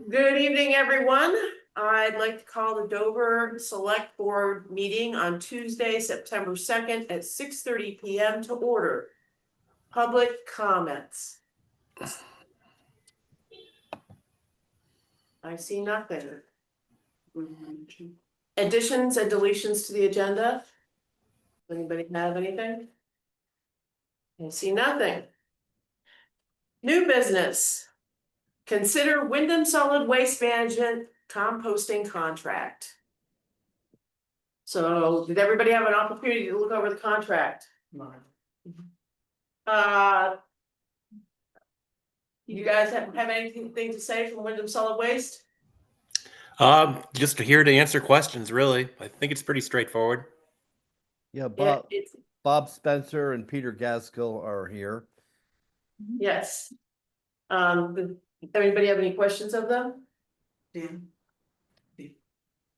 Good evening, everyone. I'd like to call the Dover Select Board meeting on Tuesday, September 2nd at 6:30 p.m. to order. Public comments. I see nothing. Additions and deletions to the agenda. Anybody have anything? I see nothing. New business. Consider Windham Solid Waste Management composting contract. So did everybody have an opportunity to look over the contract? No. You guys have anything to say from Windham Solid Waste? Just here to answer questions, really. I think it's pretty straightforward. Yeah, Bob Spencer and Peter Gaskill are here. Yes. Everybody have any questions of them? Dan?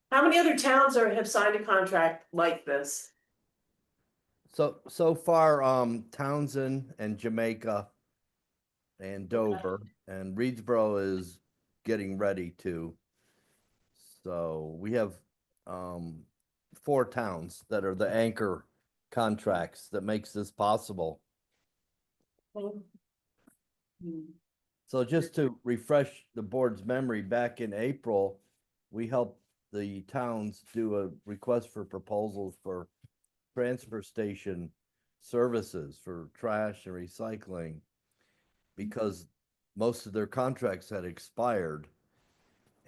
How many other towns have signed a contract like this? So far, Townsend and Jamaica and Dover and Reedsboro is getting ready to. So we have 4 towns that are the anchor contracts that makes this possible. So just to refresh the board's memory, back in April, we helped the towns do a request for proposals for transfer station services for trash and recycling because most of their contracts had expired.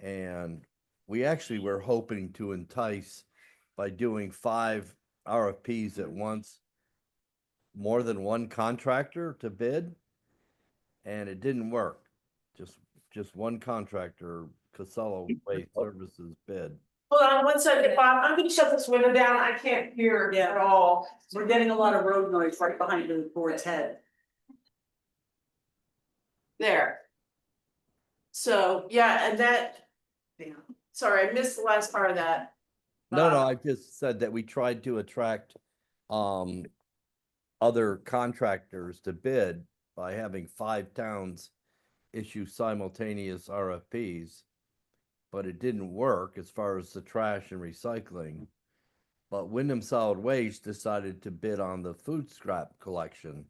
And we actually were hoping to entice, by doing 5 RFPs at once, more than one contractor to bid, and it didn't work. Just one contractor, Casella Waste Services, bid. Hold on one second, Bob. I'm gonna shut this window down. I can't hear at all. We're getting a lot of road noise right behind the board's head. There. So, yeah, and that, sorry, I missed the last part of that. No, I just said that we tried to attract other contractors to bid by having 5 towns issue simultaneous RFPs, but it didn't work as far as the trash and recycling. But Windham Solid Waste decided to bid on the food scrap collection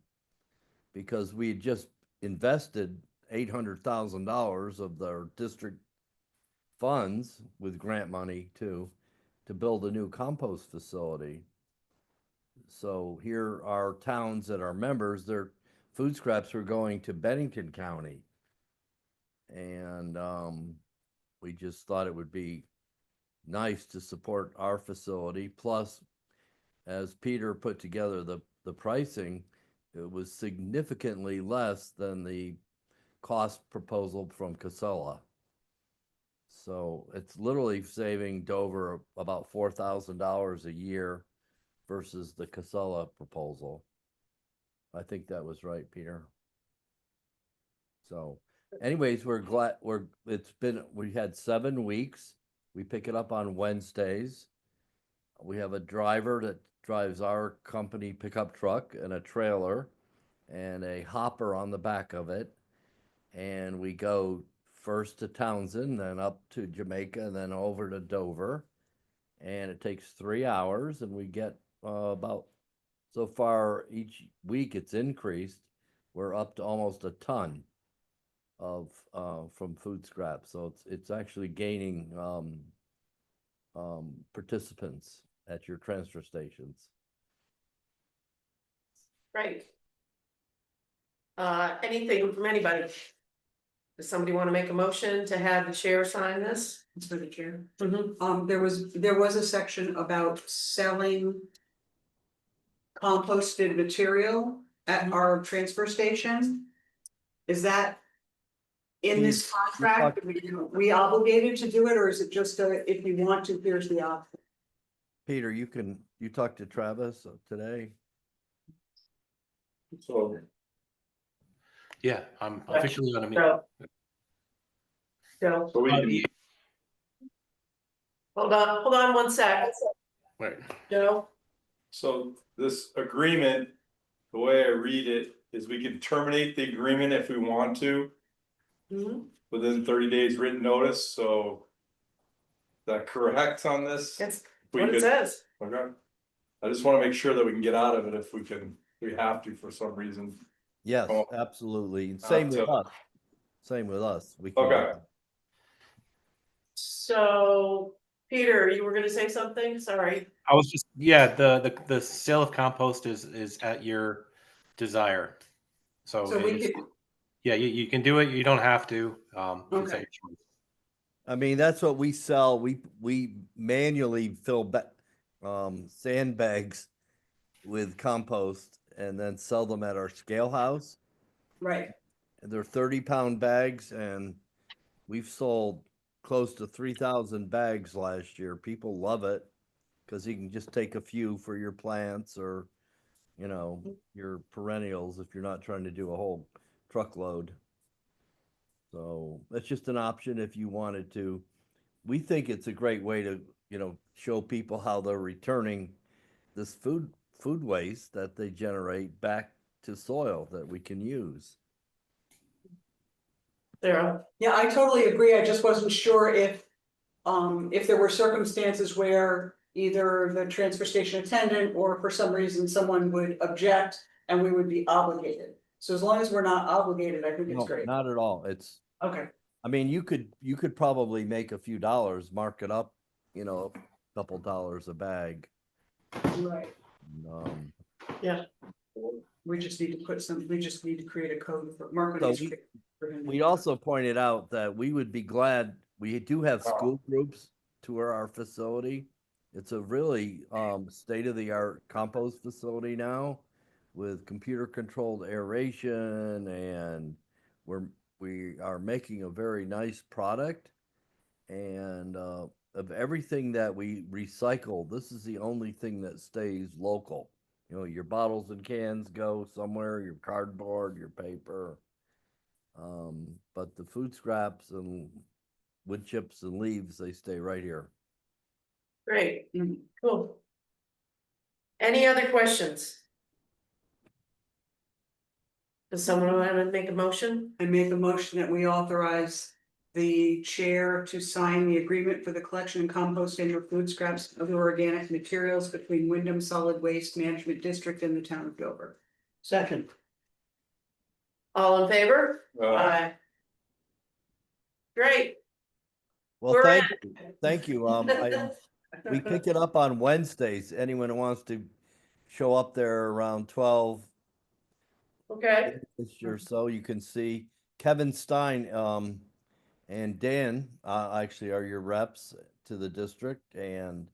because we had just invested $800,000 of their district funds with grant money to build a new compost facility. So here are towns that are members, their food scraps were going to Bennington County. And we just thought it would be nice to support our facility. Plus, as Peter put together the pricing, it was significantly less than the cost proposal from Casella. So it's literally saving Dover about $4,000 a year versus the Casella proposal. I think that was right, Peter. So anyways, we're glad we had 7 weeks. We pick it up on Wednesdays. We have a driver that drives our company pickup truck and a trailer and a hopper on the back of it. And we go first to Townsend, then up to Jamaica, and then over to Dover. And it takes 3 hours, and we get about, so far each week it's increased. We're up to almost a ton of from food scrap. So it's actually gaining participants at your transfer stations. Great. Anything from anybody? Does somebody want to make a motion to have the chair sign this? It's for the chair. Mm-hmm. There was a section about selling composted material at our transfer station. Is that in this contract? Are we obligated to do it, or is it just if you want to, here's the option? Peter, you talked to Travis today? So yeah, I'm officially on a meeting. So So hold on one sec. Right. Joe? So this agreement, the way I read it, is we can terminate the agreement if we want to. Mhm. within 30 days written notice, so. Is that correct on this? That's We what it could- says. Okay. I just wanna make sure that we can get out of it if we have to for some reason. Yes, Oh. absolutely. And same with to- us. Same with us. We can. Okay. So, Peter, you were gonna say something? Sorry. I was just, yeah, the sale of compost is at your desire. So So we it's- could, yeah, you can do it. You don't have to. It's at Okay. your choice. I mean, that's what we sell. We manually fill sandbags with compost and then sell them at our scale house. right, And they're 30-pound bags, and we've sold close to 3,000 bags last year. People love it because you can just take a few for your plants or, you know, your perennials if you're not trying to do a whole truckload. So that's just an option if you wanted to. We think it's a great way to, show people how they're returning this food waste that they generate back to soil that we can use. Sarah? yeah, I totally agree, I just wasn't sure if there were circumstances where either the transfer station attendant or for some reason someone would object and we would be obligated. So as long as we're not obligated, I think it's No, great. not at all. It's, Okay, I mean, you could probably make a few dollars, mark it up, a couple dollars a bag. right, Um, we just need to create a code for market. So we also pointed out that we would be glad, we do have school groups tour our facility. It's a really state-of-the-art compost facility now with computer controlled aeration, and we are making a very nice product. And of everything that we recycle, this is the only thing that stays local. Your bottles and cans go somewhere, your cardboard, your paper. But the food scraps and wood chips and leaves, they stay right here. Great, Mhm. cool. Any other questions? Does someone want to make a motion? I make a motion that we authorize the chair to sign the agreement for the collection and composting of food scraps of organic materials between Windham Solid Waste Management District and the town of Dover. Second. All in favor? Aye. Great. Well, We're thank at- you. Thank you. We pick it up on Wednesdays. Anyone who wants to show up there around 12 Okay, or so, you can see Kevin Stein and Dan actually are your reps to the district, and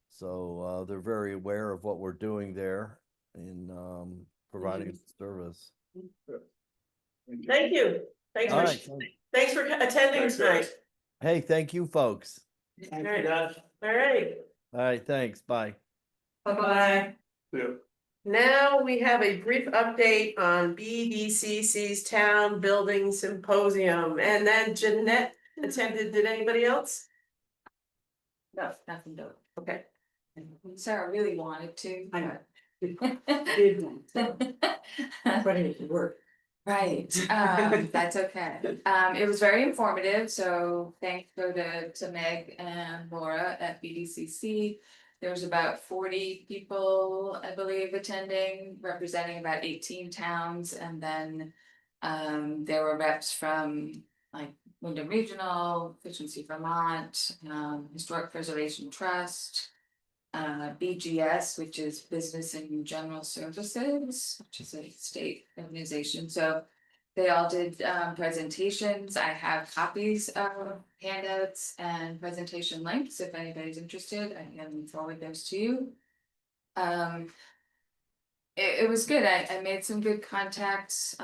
so they're very aware of what we're doing there in providing service. thank you. Thanks All for, right. thanks for attending Thanks, tonight. guys. Hey, thank you, folks. All right, all right. All right, thanks. Bye. Bye-bye. Yeah. Now we have a brief update on BDCC's Town Building Symposium, and then Jeanette attended. Did anybody else? No, nothing to Okay. it. Sarah really wanted to. I know. but- Did one, but it worked. Right, that's okay. It was very informative, so thanks go to Meg and Laura at BDCC. There was about 40 people, I believe, attending, representing about 18 towns, and then there were reps from like Windham Regional, Efficiency Vermont, Historic Preservation Trust, BGS, which is Business and General Services, which is a state organization. So they all did presentations. I have copies of handouts and presentation links. If anybody's interested, I can forward those to you. It was good. I made some good contacts.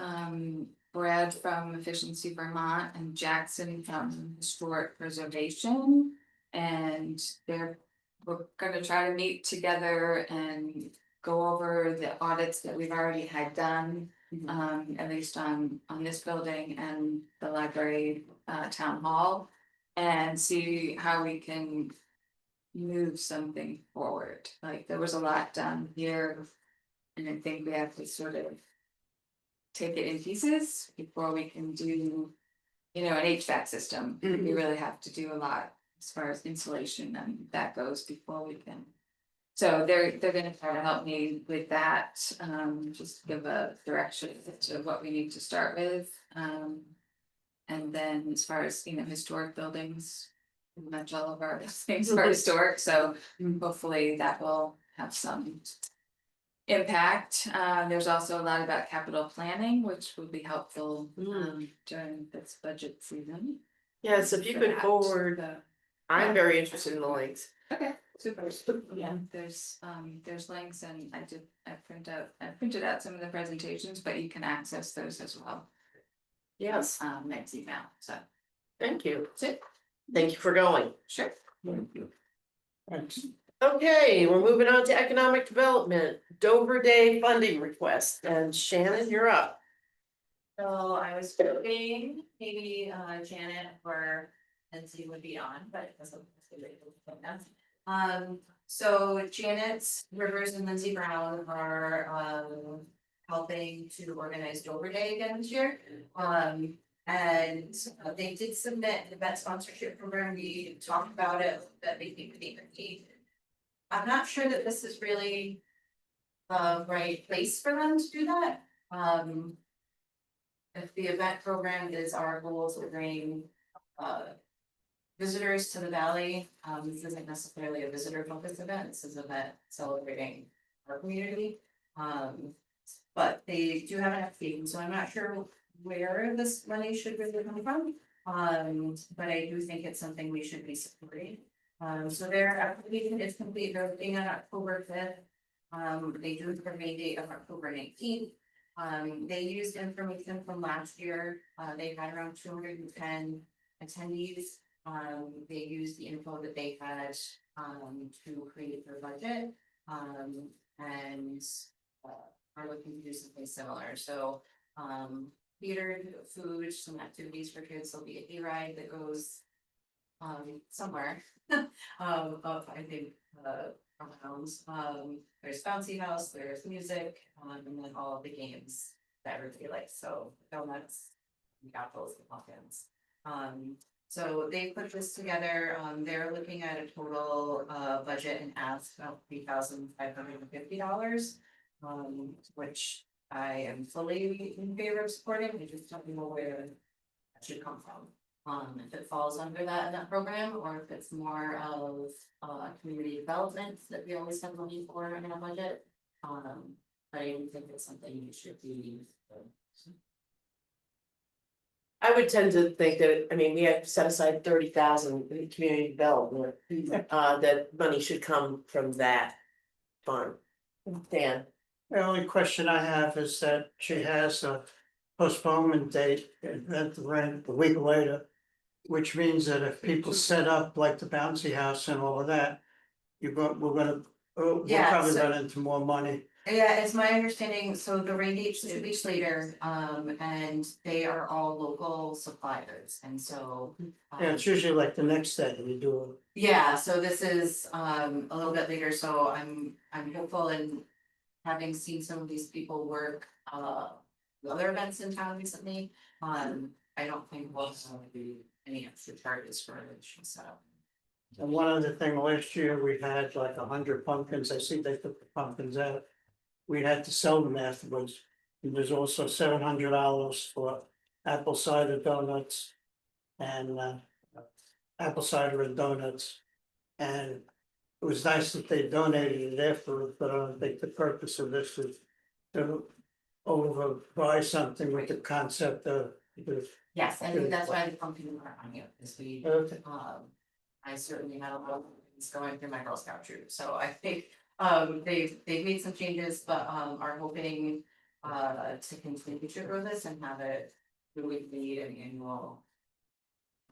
Brad from Efficiency Vermont and Jackson from Historic Preservation. And we're gonna try to meet together and go over the audits that we've already had done. At least on this building and the library, town hall. And see how we can move something forward. Like there was a lot done here. And I think we have to sort of take it in pieces before we can do you know, an HVAC system, we really have to do a lot as far as insulation and that goes before we can. So they're gonna try to help me with that, just give a direction to what we need to start with. And then as far as, you know, historic buildings, pretty much all of our things are historic, so hopefully that will have some impact. There's also a lot about capital planning, which will be helpful during this budget season. Yes, if you for could that. forward, I'm very interested in the links. Okay, super. Yeah, there's links and I printed out some of the presentations, but you can access those as well. Yes, Next email, so. thank you. That's it. Thank you for going. Sure. Okay, we're moving on to economic development, Dover Day funding request, and Shannon, you're up. So I was hoping maybe Janet or Nancy would be on, but it doesn't. So Janet's Rivers and Lindsay Brown are helping to organize Dover Day again this year. And they did submit the event sponsorship program. We talked about it, that they think could even be. I'm not sure that this is really the right place for them to do that. If the event program is our goal to bring visitors to the valley, this isn't necessarily a visitor focused event, this is an event celebrating our community. But they do have an application, so I'm not sure where this money should really come from. But I do think it's something we should be supporting. So their application is complete, they're looking at October 5th. They do have a main date of October 19th. They used information from last year. They had around 210 attendees. They used the info that they had to create their budget. And are looking to do something similar. So theater, food, some activities for kids. There'll be a hayride that goes somewhere. I think around there's bouncy house, there's music, and then all of the games that everybody likes. So donuts, apples, and pumpkins. So they put this together. They're looking at a total budget and ask about $3,550. Which I am fully in favor of supporting. I just don't know where that should come from. If it falls under that program, or if it's more of community development that we always have money for in our budget. But I don't think it's something we should be. I would tend to think that, I mean, we have set aside 30,000 in community development, that money should come from that fund. Dan, The only question I have is that she has a postponement date at the rent a week later. Which means that if people set up like the bouncy house and all of that, we'll probably run into more money. Yeah, it's my understanding, so the rain date's 2 weeks later, and they are all local suppliers, and so. Yeah, it's usually like the next day we do it. Yeah, so this is a little bit later, so I'm hopeful, and having seen some of these people work other events in town recently, I don't think we'll be any extra charges for it, so. And one other thing, last year we had like 100 pumpkins. I see they took the pumpkins out. We had to sell them afterwards. And there's also $700 for apple cider donuts and apple cider and donuts. And it was nice that they donated it afterwards, but I don't think the purpose of this is to overbuy something with the concept of. Yes, I think that's why the pumpkin are on here, because we, Okay. I certainly had a lot of things going through my Girl Scout troop, so I think they've made some changes, but are hoping to continue to grow this and have it really be an annual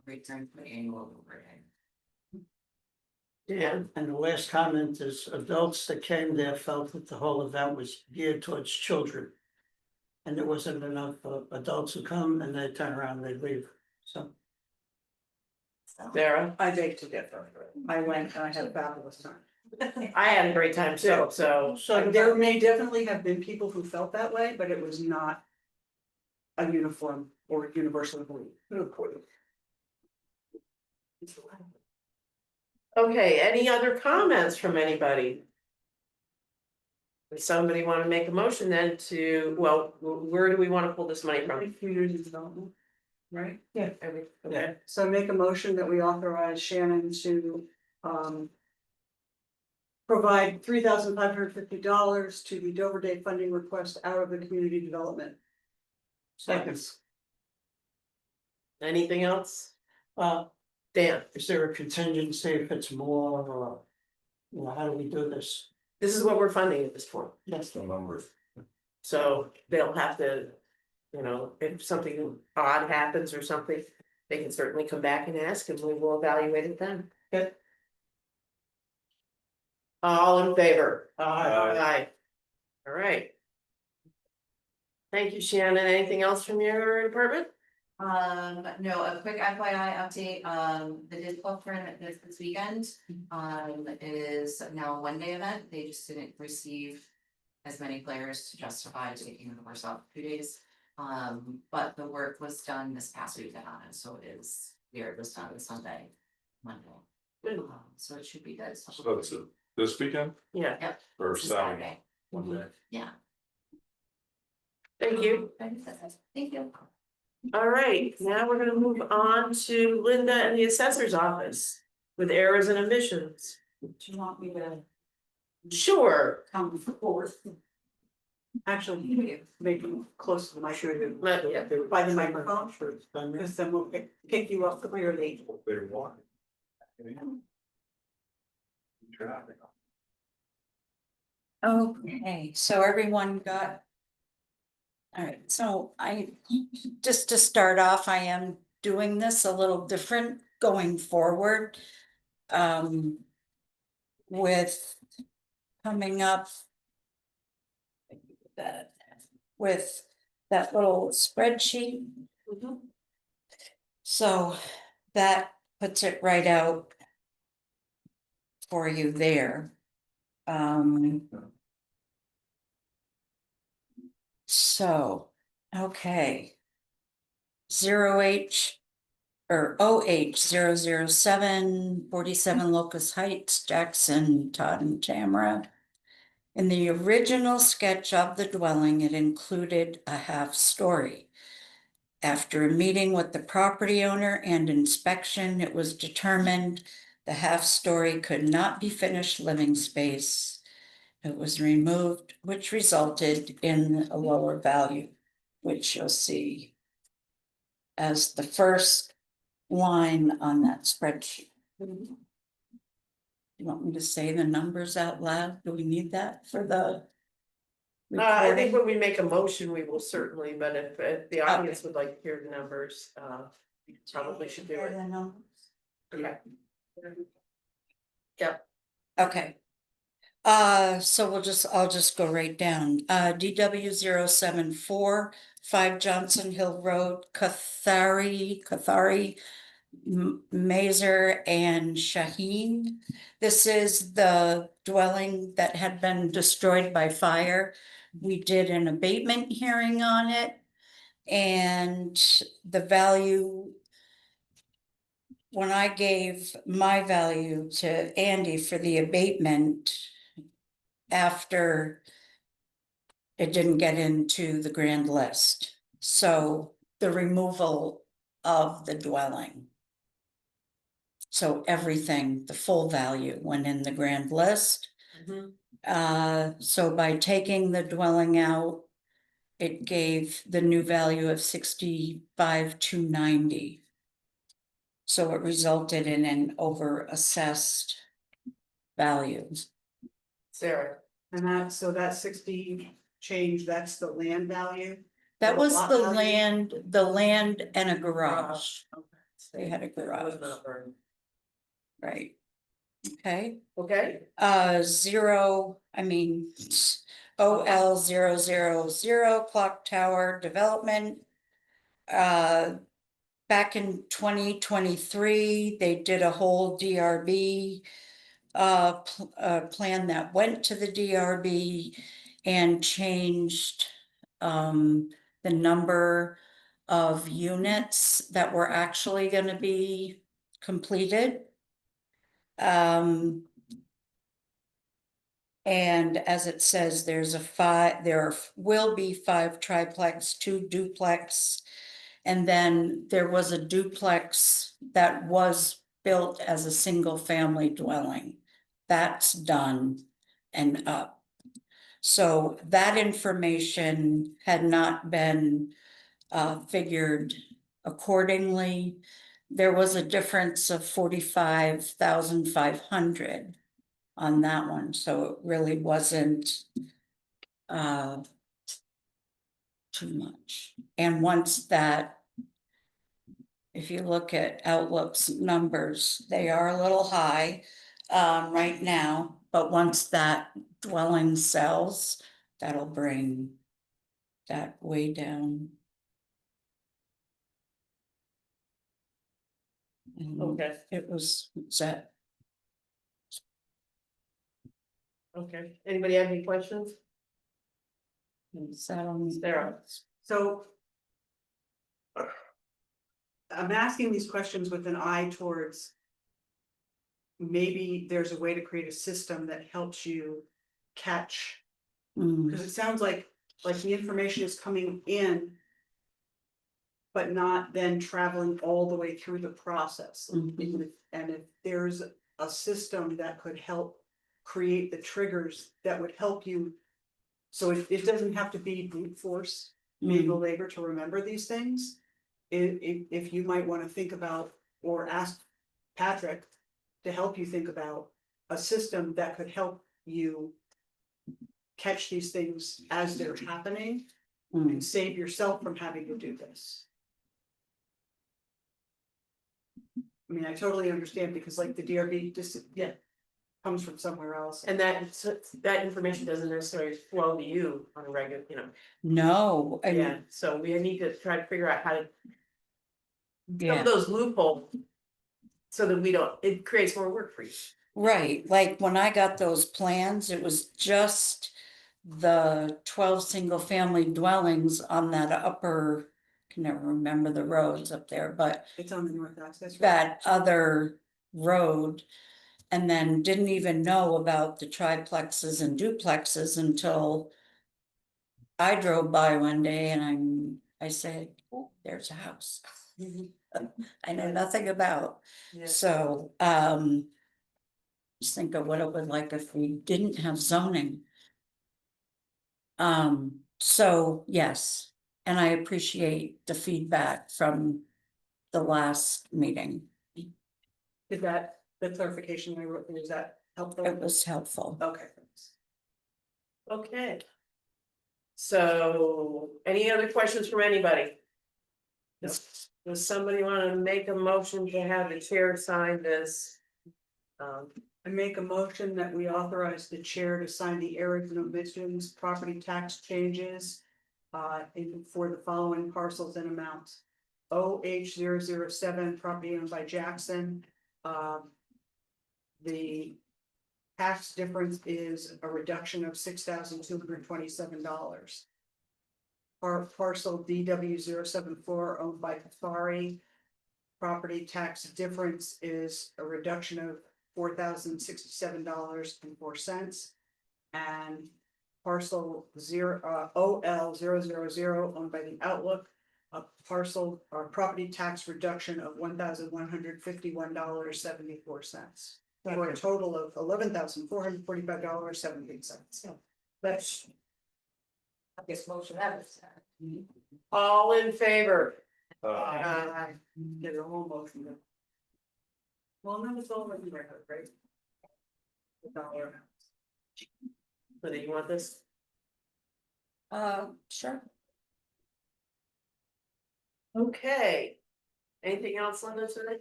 return for annual overhead. Yeah. And the last comment is adults that came there felt that the whole event was geared towards children. And there wasn't enough adults who come and they turn around and they leave, so. Sarah, I beg to differ. I went and I had a fabulous time. I had a great time too, so. So there may definitely have been people who felt that way, but it was not a uniform or universally believed. Okay, any other comments from anybody? Does somebody want to make a motion then to, well, where do we want to pull this money from? Community development, right? Okay, So make a motion that we authorize Shannon to, provide $3,550 to the Dover Day funding request out of the community development. Seconds. anything else? Uh, Dan, is there a contingency if it's more, or, you know, how do we do this? this is what we're funding at this point, Yes. The numbers. so they'll have to, you know, if something odd happens or something, they can certainly come back and ask and we will evaluate it then. Good. All in favor? Aye. Aye. All right. Thank you, Shannon. Anything else from your department? No, a quick FYI update, the disc golf tournament this weekend, is now a one-day event, they just didn't receive as many players to justify taking the course off 2 days. But the work was done this past weekend on it, so it was done Sunday, Monday. Good. So it should be good. So that's it. This weekend Yeah, Yep. or this is Saturday? One day. Yeah. thank you. Thank you. All right, now we're gonna move on to Linda and the assessor's office with errors and omissions. Do you want me to Sure. come forth? Actually, make them close to the microphone. Yeah. By the microphone, because then we'll pick you up clearly. They want. Traffic. Okay, so everyone got. All right, so just to start off, I am doing this a little different going forward. With coming up. With that little spreadsheet. So that puts it right out. For you there. So, okay. 0H or OH 007 Locust Heights, Jackson, Todd and Tamara. In the original sketch of the dwelling, it included a half story. After a meeting with the property owner and inspection, it was determined the half story could not be finished living space. It was removed, which resulted in a lower value, which you'll see as the first line on that spreadsheet. You want me to say the numbers out loud? Do we need that for the I think recording? when we make a motion, we will certainly, but if the audience would like to hear the numbers, we probably should do it. The numbers? Okay. Yep. Okay. So I'll just go right down. DW 074 5 Johnson Hill Road, Kothari, Mazer and Shaheen. This is the dwelling that had been destroyed by fire. We did an abatement hearing on it. And the value, when I gave my value to Andy for the abatement, after it didn't get into the grand list. So the removal of the dwelling. So everything, the full value went in the grand list. So by taking the dwelling out, it gave the new value of 65,290. So it resulted in an over assessed value. Sarah. And that 60 change, that's the land value? That was Lot the value? land and a garage, they had a That was garage, not burned. right? Okay, Okay, OL 000 Clock Tower Development. Back in 2023, they did a whole DRB plan that went to the DRB and changed the number of units that were actually gonna be completed. And as it says, there will be 5 triplex, 2 duplex. And then there was a duplex that was built as a single family dwelling. That's done and up. So that information had not been figured accordingly. There was a difference of 45,500 on that one, so it really wasn't too much. And once that, if you look at Outlook's numbers, they are a little high right now, but once that dwelling sells, that'll bring that way down. And Okay, it was set. okay. Anybody have any questions? Set on Sarah. So. I'm asking these questions with an eye towards. Maybe there's a way to create a system that helps you catch, because it sounds like the information is coming in. But not then traveling all the way through the process. Mhm. And if there's a system that could help create the triggers that would help you. So it doesn't have to be brute force, manual labor to remember these things. If you might want to think about or ask Patrick to help you think about a system that could help you catch these things as they're happening and save yourself from having to do this. I mean, I totally understand because like the DRB just, comes from somewhere else. And that information doesn't necessarily flow to you on a regular, No, I yeah, mean, so we need to try to figure out how to. Some yeah, of those loopholes. So that it creates more work for you. right, like when I got those plans, it was just the 12 single family dwellings on that upper, can never remember the roads up there, but It's on the north access. Road. that other road. And then didn't even know about the triplexes and duplexes until I drove by one day and I said, oh, there's a house. I know nothing about, Yeah. so, just think of what it would like if we didn't have zoning. So, yes, and I appreciate the feedback from the last meeting. Did that, the clarification I wrote, was that helpful? It was helpful. Okay, thanks. Okay. So, any other questions from anybody? Does somebody want to make a motion to have the chair sign this? I make a motion that we authorize the chair to sign the errors and omissions property tax changes. For the following parcels and amounts. OH007, property owned by Jackson. The tax difference is a reduction of $6,227. Parcel DW074 owned by Kothari. Property tax difference is a reduction of $4,067.04. And parcel OL000 owned by the Outlook, a parcel or property tax reduction of $1,151.74. For a total of $11,445.78. That's. I guess motion that was. All in favor? Get a whole motion. then. Well, then it's all in the record, right? The dollar amounts. So do you want this? Sure. Okay. Anything else, Linda, today?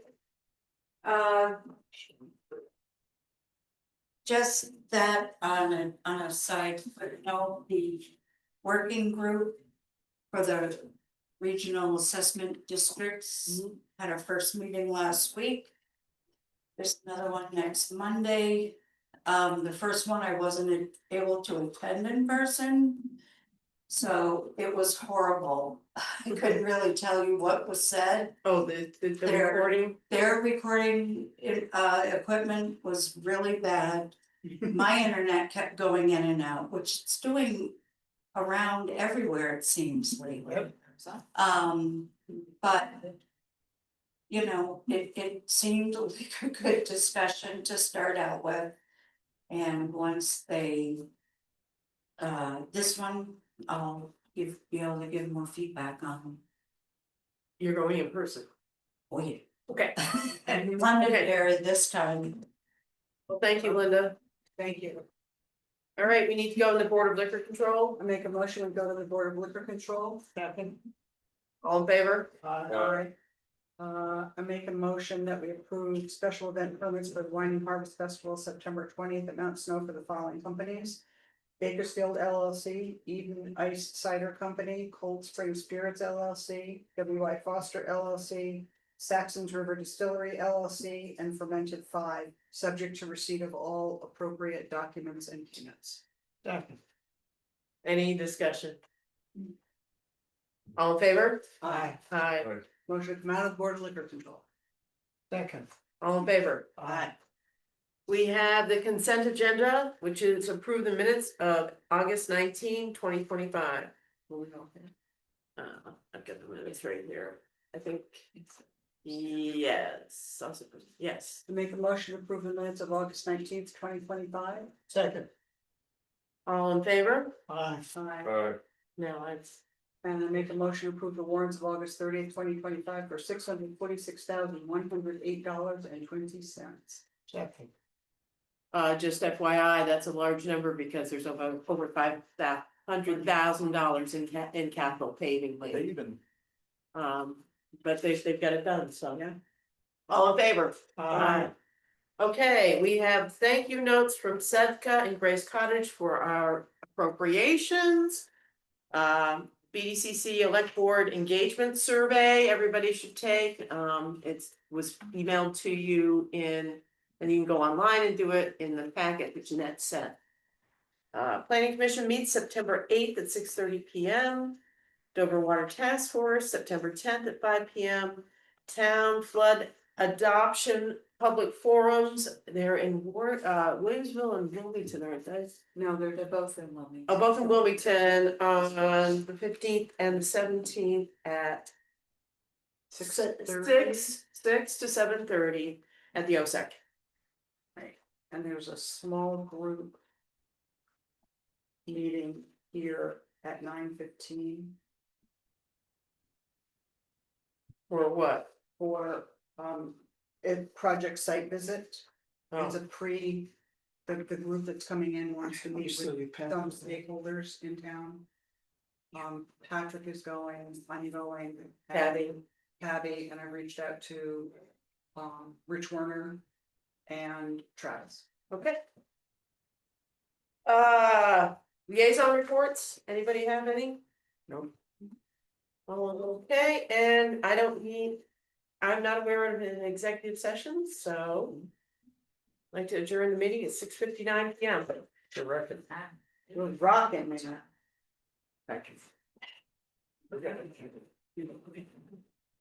Just that on a side, but no, the working group for the regional assessment districts had our first meeting last week. There's another one next Monday. The first one I wasn't able to attend in person. So it was horrible. I couldn't really tell you what was said. Oh, the There. recording, Their recording equipment was really bad. My internet kept going in and out, which it's doing around everywhere, it seems lately. But. You know, it seemed like a good discussion to start out with. And once they. This one, I'll be able to give more feedback on. you're going in person. Oh, yeah. Okay, And London there this time. well, thank you, Linda. Thank you. All right, we need to go in the Board of Liquor Control. I make a motion, we go to the Board of Liquor Control. Second. All in favor? Aye. I make a motion that we approve special event permits for the Wine and Harvest Festival, September 20th at Mount Snow for the following companies. Bakersfield LLC, Eden Ice Cider Company, Cold Spring Spirits LLC, W.I. Foster LLC, Saxon's River Distillery LLC, and Fermented 5, subject to receipt of all appropriate documents and payments. Second. Any discussion? All in favor? Aye. Aye. Motion to come out of the Board of Liquor Control. Second. All in favor? Aye. We have the consent agenda, which is approve the minutes of August 19, 2025. I've got the minutes right here, I think. Yes, yes. I make a motion to approve the minutes of August 19th, 2025. Second. All in favor? Aye. Aye. No, it's, And I make a motion to approve the warrants of August 30th, 2025 for $646,108.20. Second. just FYI, that's a large number because there's over $500,000 in capital paving They lately. even, But they've got it done, so. Yeah. All in favor? Aye. Okay, we have thank you notes from Sevka and Grace Cottage for our appropriations. BDCC Elect Board Engagement Survey, everybody should take, it was emailed to you and you can go online and do it in the packet that Jeanette sent. Planning Commission meets September 8th at 6:30 p.m. Dover Water Task Force, September 10th at 5 p.m. Town Flood Adoption Public Forums, they're in Williamsville and Wilmington, aren't they? No, They're both in Wilmington. Oh, both in Wilmington on the 15th and the 17th at 6 to 7:30 at the OSEC. Right, and there's a small group meeting here at 9:15 For what? for a project site visit. It's Oh, a the group that's coming in wants to meet with some stakeholders in town. Patrick is going, I'm going, Patty. Patty, and I reached out to Rich Werner and Travis. Okay. Liaison reports, anybody have any? No. Okay, and I'm not aware of an executive session, so. I'd like to adjourn the meeting at 6:59 p.m. terrific. We're rocking, man. Thank you.